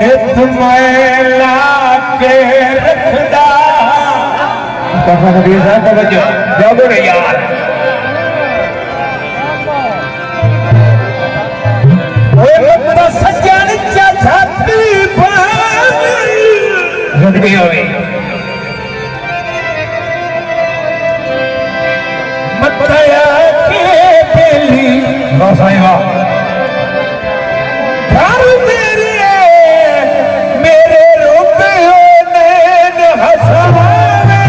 नित मैला के रखदा कबीर साहब तवज्जो जाओ रे यार ओए सज्जन छाती जिंदगी होवे मथया के बेली वाह साईं वाह घर मेरे रोते नैन हंसावे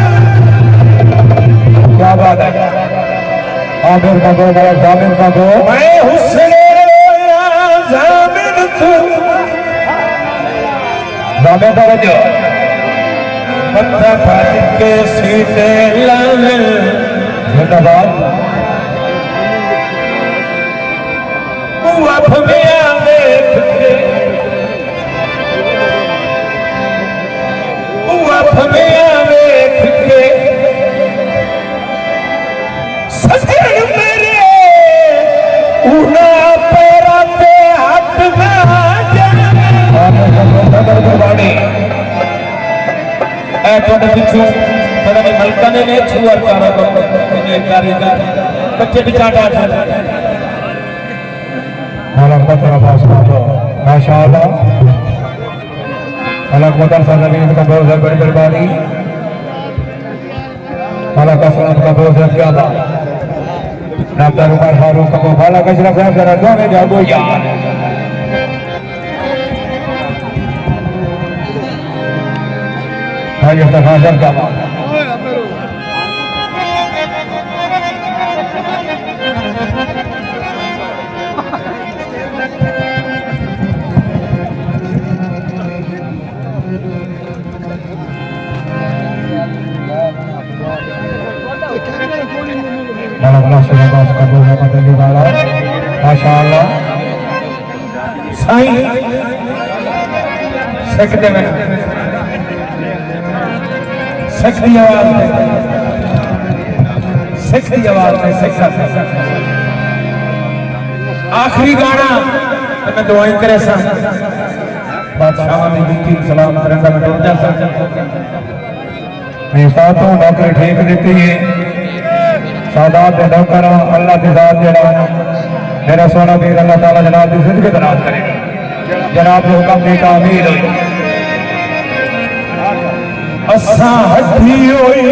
क्या बात है आमिर का दो बड़ा जामिन का दो मैं हुस्ने जामिन तू जामिन का बजो मत्था फाट के सीटे लावे जिंदाबाद बुआ भमिया देख के बुआ भमिया देख के सजन मेरे उना पैरा पे हाथ ना जाने ऐ थोड़े पिछू पता नहीं मलका ने छुआ चारा कारीगर बच्चे बिचारा माशाअल्लाह अलग वतन सरजमीन का बहुत है बड़ी बर्बादी अलग असलम का बहुत है क्या बात नामदार उमर फारूक का बाला कशरफ साहब जरा दो में जागो यार भाई इफ्तिखार क्या बात माशाअल्लाह साईं सकते में सकती आवाज में सकती आवाज में आखिरी गाना तो मैं दुआई करे बादशाह ने दी सलाम करंदा में टूट जा मैं साथों नौकरी ठीक देती है सादात दे नौकर अल्लाह के साथ जेड़ा मेरा सोना भी अल्लाह ताला जनाब की जिंदगी दराज करे जनाब के हुक्म की तामीर होई असा हड्डी होई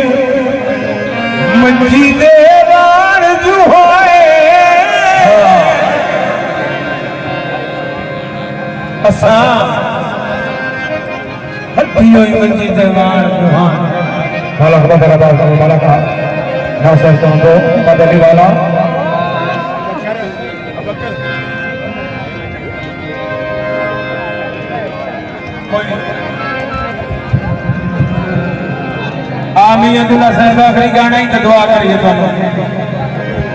मंजी दे वार जो होए असा हड्डी होई मंजी दे वार जो होए माला खबर तेरा बात को माला का नासर तो मदनी वाला आमी अब्दुल्ला साहब आखिरी गाना ही तो दुआ करिए तो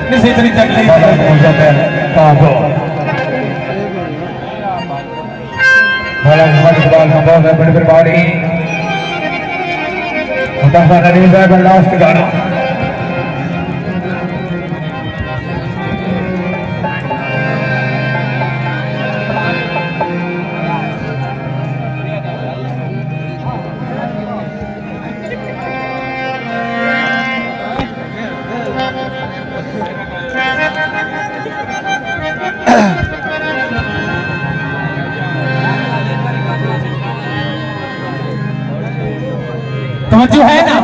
किसी इतनी तकलीफ बड़ी बर्बादी लास्ट गाना जो है ना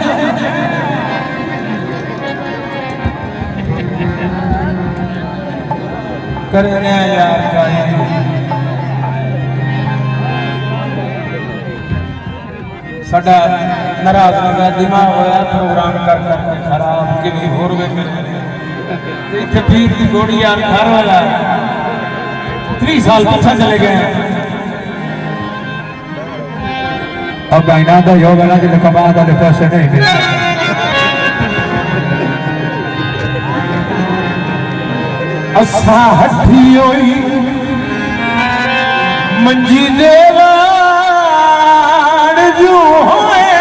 करने यार साडा नाराज हो गया दिमाग होया प्रोग्राम कर करके खराब कि होर वे इतने पीर की गोड़ी यार घर वाला 30 साल पीछे चले गए अब गायना का योग है ना कि कमा का पैसे नहीं मिलते असा हड्डी होई मंजी देवार जो होए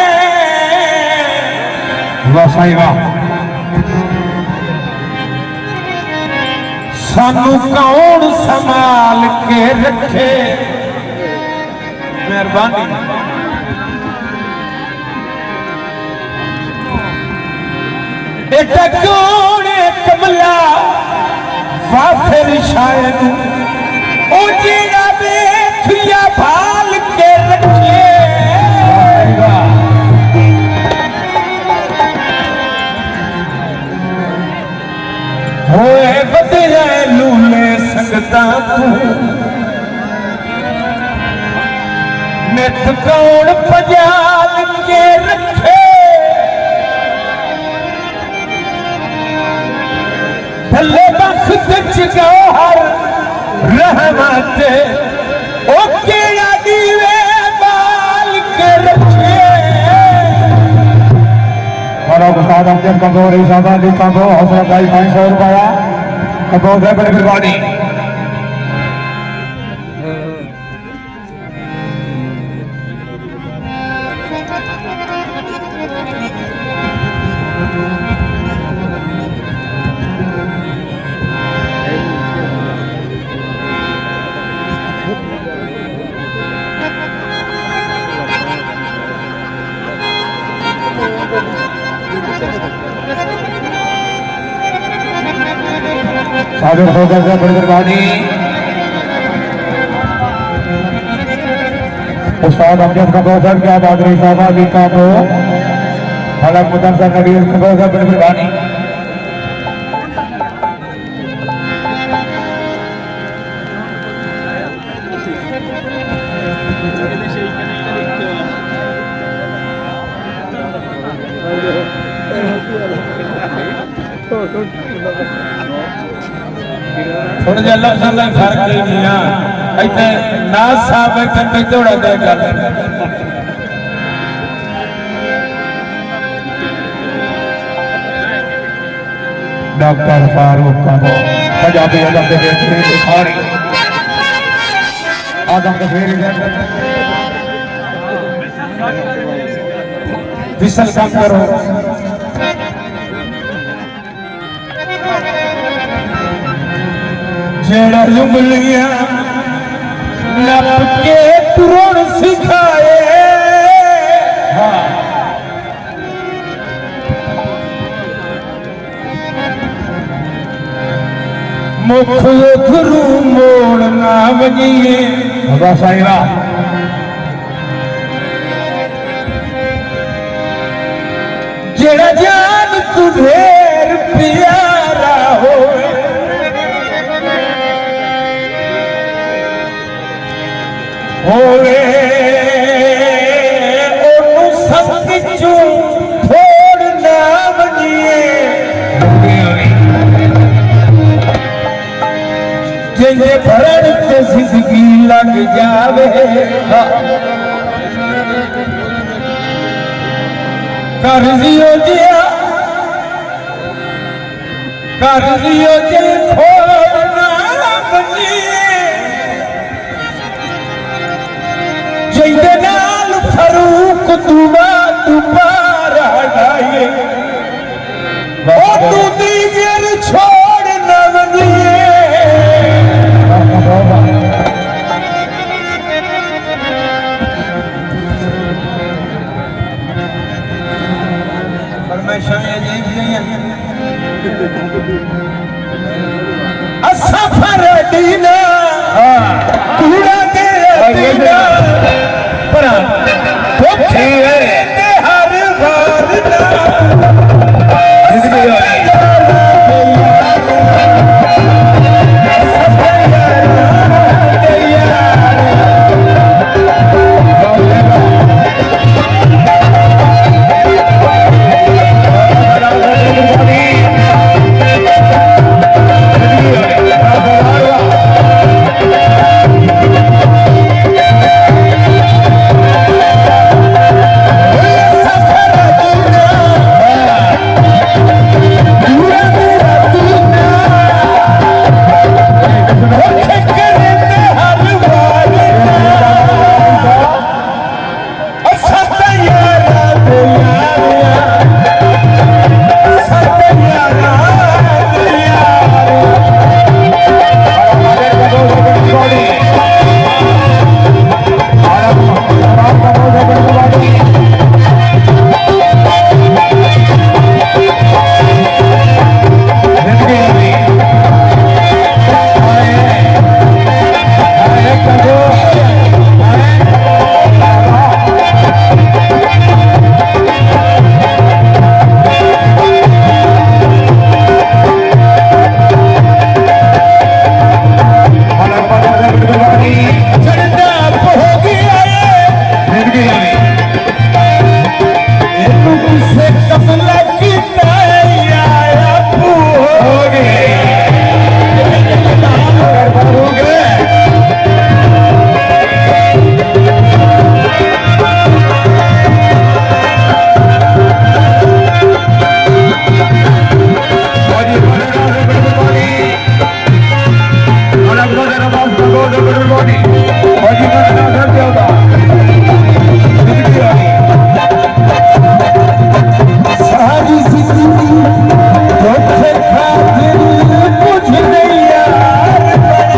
वाह साईं वाह सानू कौन संभाल के रखे मेहरबानी बेटा कौन कमला वाफिर शायद ओ जेड़ा देखिया भाल के रखिए होए बदले लूले संगता तू नित कौन पजाल के रखे भले बख्त जौहर रहमत ओ केड़ा दीवे बाल के रखे और उस्ताद अमजद कपूर इसाबादी कपूर हौसला भाई 500 रुपया कपूर से बड़ी मेहरबानी साबिर होकर से बड़ी मेहरबानी उस्ताद अमजद कपूर साहब क्या बादरी साहब का को हलक मुदस्सर नबी कपूर साहब बड़ी मेहरबानी थोड़ा जिहा लफ्ज़ां दा फर्क ही नहीं आ इत्थे नाज साहब बैठे पे थोड़ा दे गल डॉक्टर फारूक का पंजाबी आदम के बेहतरीन लिखारी आदम तस्वीर विसल काम करो जेड़ा जुगलियां नप के तुरन सिखाए मुख उधरू मोड़ ना वजिए साहिबा जेड़ा जान तू ढेर प्यारा होए होवे ओनू संग चू थोड़ ना वजिए जिंदे भरण ते जिंदगी लग जावे करजियो जिया करजियो जे थोड़ ना वजिए जिंदे नाल फरूक दुआ दोबारा डाये ओ तू दीगर छोड़ न वजिए फरमाइशां अजीब सारी जिंदगी धोखे खातिर कुछ नहीं यार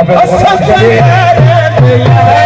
बाबे सच यार